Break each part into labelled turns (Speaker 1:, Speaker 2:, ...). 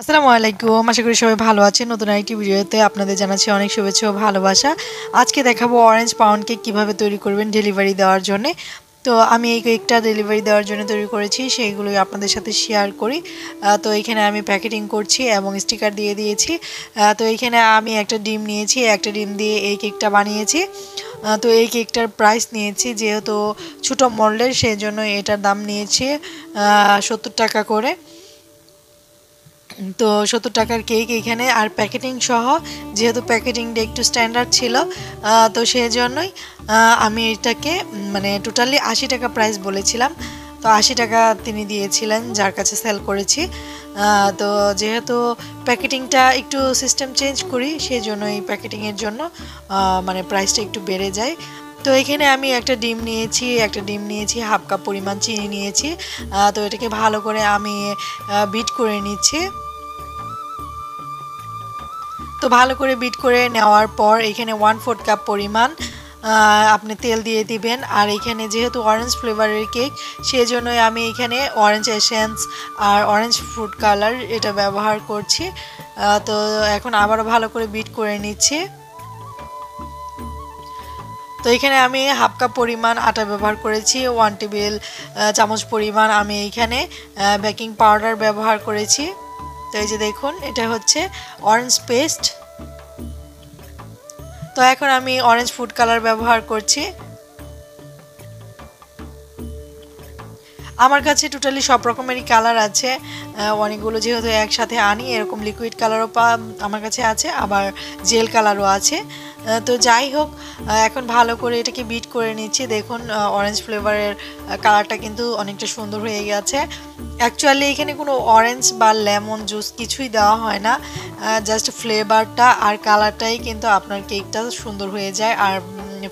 Speaker 1: আসসালামু আলাইকুম। আশা করি সবাই ভালো আছেন। নতুন আরেকটি ভিডিওতে আপনাদের জানাচ্ছি অনেক শুভেচ্ছা ও ভালোবাসা। আজকে দেখাবো অরেঞ্জ পাউন্ড কেক কীভাবে তৈরি করবেন ডেলিভারি দেওয়ার জন্যে। তো আমি এই কেকটা ডেলিভারি দেওয়ার জন্য তৈরি করেছি, সেইগুলোই আপনাদের সাথে শেয়ার করি। তো এইখানে আমি প্যাকেটিং করছি এবং স্টিকার দিয়ে দিয়েছি। তো এইখানে আমি একটা ডিম নিয়েছি, একটা ডিম দিয়ে এই কেকটা বানিয়েছি। তো এই কেকটার প্রাইস নিয়েছি, যেহেতু ছোটো মোল্ডের, সেই জন্য এটার দাম নিয়েছি 70 টাকা করে। তো 70 টাকার কেক এখানে, আর প্যাকেটিং সহ, যেহেতু প্যাকেটিংটা একটু স্ট্যান্ডার্ড ছিল, তো সেই জন্যই আমি এটাকে মানে টোটালি 80 টাকা প্রাইস বলেছিলাম। তো 80 টাকা তিনি দিয়েছিলেন যার কাছে সেল করেছি। তো যেহেতু প্যাকেটিংটা একটু সিস্টেম চেঞ্জ করি, সেই জন্য এই প্যাকেটিংয়ের জন্য মানে প্রাইসটা একটু বেড়ে যায়। তো এখানে আমি একটা ডিম নিয়েছি, হাফ কাপ পরিমাণ চিনি নিয়েছি। তো এটাকে ভালো করে আমি বিট করে নিচ্ছি। তো ভালো করে বিট করে নেওয়ার পর এখানে 1/4 কাপ পরিমাণ আপনি তেল দিয়ে দিবেন। আর এখানে যেহেতু অরেঞ্জ ফ্লেভারের কেক, সেই জন্যই আমি এখানে অরেঞ্জ এসেন্স আর অরেঞ্জ ফুড কালার এটা ব্যবহার করছি। তো এখন আবারও ভালো করে বিট করে নিচ্ছি। তো এখানে আমি হাফ কাপ পরিমাণ আটা ব্যবহার করেছি, 1 টেবিল চামচ পরিমাণ আমি এইখানে বেকিং পাউডার ব্যবহার করেছি। তো এই যে দেখুন, এটা হচ্ছে অরেঞ্জ পেস্ট। তো এখন আমি অরেঞ্জ ফুড কালার ব্যবহার করছি। আমার কাছে টোটালি সব রকমেরই কালার আছে, অনেকগুলো যেহেতু একসাথে আনি, এরকম লিকুইড কালারও আমার কাছে আছে, আবার জেল কালারও আছে। তো যাই হোক, এখন ভালো করে এটাকে বিট করে নিচ্ছি। দেখুন অরেঞ্জ ফ্লেভারের কালারটা কিন্তু অনেকটা সুন্দর হয়ে গেছে। অ্যাকচুয়ালি এখানে কোনো অরেঞ্জ বা লেমন জুস কিছুই দেওয়া হয় না, জাস্ট ফ্লেভারটা আর কালারটাই কিন্তু আপনার কেকটা সুন্দর হয়ে যায় আর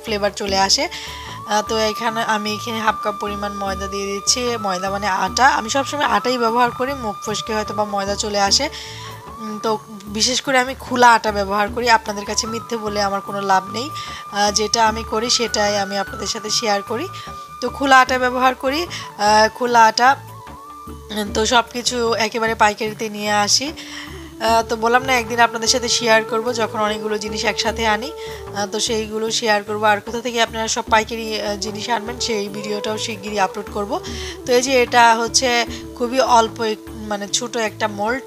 Speaker 1: ফ্লেভার চলে আসে। তো আমি এখানে হাফ কাপ পরিমাণ ময়দা দিয়ে দিচ্ছি। ময়দা মানে আটা, আমি সবসময় আটাই ব্যবহার করি, মুখ ফসকে হয়তো বা ময়দা চলে আসে। তো বিশেষ করে আমি খোলা আটা ব্যবহার করি। আপনাদের কাছে মিথ্যে বলে আমার কোনো লাভ নেই, যেটা আমি করি সেটাই আমি আপনাদের সাথে শেয়ার করি। তো খোলা আটা ব্যবহার করি। খোলা আটা, তো সব কিছু একেবারে পাইকারিতে নিয়ে আসি। তো বললাম না, একদিন আপনাদের সাথে শেয়ার করব যখন অনেকগুলো জিনিস একসাথে আনি, তো সেইগুলো শেয়ার করব। আর কোথা থেকে আপনারা সব পাইকারি জিনিস আনবেন সেই ভিডিওটাও শিগগিরই আপলোড করব। তো এই যে এটা হচ্ছে খুবই অল্প, মানে ছোট একটা মোল্ড।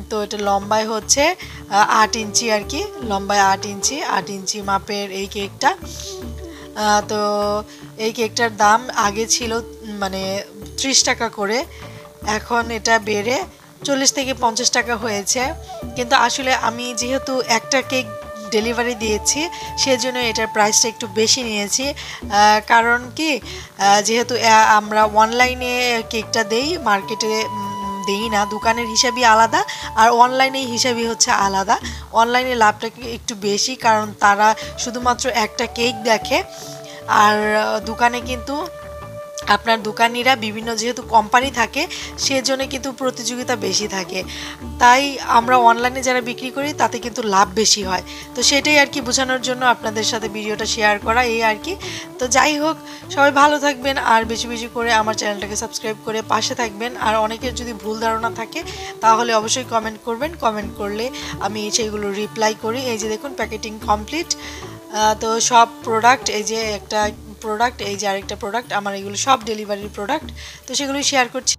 Speaker 1: তো এটা লম্বায় হচ্ছে 8 ইঞ্চি আর কি, লম্বায় 8 ইঞ্চি মাপের এই কেকটা। তো এই কেকটার দাম আগে ছিল মানে 30 টাকা করে, এখন এটা বেড়ে 40 থেকে 50 টাকা হয়েছে। কিন্তু আসলে আমি যেহেতু একটা কেক ডেলিভারি দিয়েছি, সেজন্য এটার প্রাইসটা একটু বেশি নিয়েছি। কারণ কি, যেহেতু আমরা অনলাইনে কেকটা দেই, মার্কেটে দেই না। দোকানের হিসাবই আলাদা আর অনলাইনের হিসাবই হচ্ছে আলাদা। অনলাইনে লাভটা একটু বেশি, কারণ তারা শুধুমাত্র একটা কেক দেখে। আর দোকানে কিন্তু আপনার দোকানিরা বিভিন্ন যেহেতু কোম্পানি থাকে, সেজন্য কিন্তু প্রতিযোগিতা বেশি থাকে। তাই আমরা অনলাইনে যারা বিক্রি করি তাতে কিন্তু লাভ বেশি হয়। তো সেটাই আর কি বোঝানোর জন্য আপনাদের সাথে ভিডিওটা শেয়ার করা, এই আর কি। তো যাই হোক, সবাই ভালো থাকবেন আর বেশি বেশি করে আমার চ্যানেলটাকে সাবস্ক্রাইব করে পাশে থাকবেন। আর অনেকের যদি ভুল ধারণা থাকে তাহলে অবশ্যই কমেন্ট করবেন, কমেন্ট করলে আমি সেইগুলো রিপ্লাই করি। এই যে দেখুন, প্যাকেটিং কমপ্লিট। তো সব প্রোডাক্ট, এই যে একটা প্রোডাক্ট, এই যে আরেকটা প্রোডাক্ট, আমার এগুলো সব ডেলিভারির প্রোডাক্ট, তো সেগুলোই শেয়ার করছি।